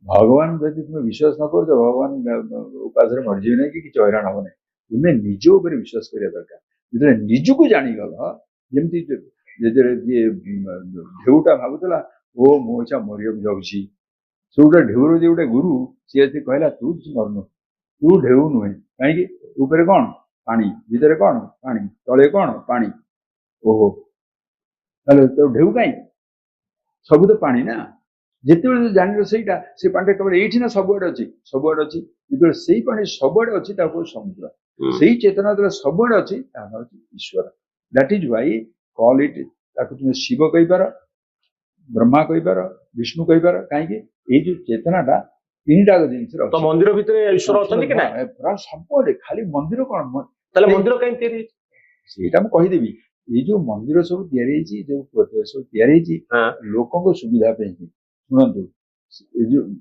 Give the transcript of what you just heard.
भगवान जदि तुम विश्वास न कर भगवान उपास मरजी ना कि हईराण हम ना तुम्हें निज उपर विश्वास करा दरकार जो निजक जागल जमी ढेउटा भावुला ओ मो इच्छा मरिया जाऊँगी से गोटे ढेउर जो गोटे गुरु सी कहला तू मरनु तू ढेउ नुहे कहीं ऊपर कौन पानी भितर कौन पानी तले कौन पानी ओहो तो ढेउ कहीं सब तो पानी ना जिते जान से पानी केवल ये ना सबुआड़े अच्छी सबुआड़े अच्छी जो से पानी सबुआड़े अच्छी समुद्र से चेतना जो सबुआड़े अच्छी ईश्वर that is why call it तुम शिव कहीपर ब्रह्मा कहीपर विष्णु कहीपर कहीं जो चेतनाटा तीन टाक जिन तो मंदिर भितर ईश्वर अच्छा कि ना पूरा सबुआड़े खाली मंदिर कौन मंदिर कहीं सेटा मुझेदेवी ये जो मंदिर सब जो सब लोक सुविधा शुणु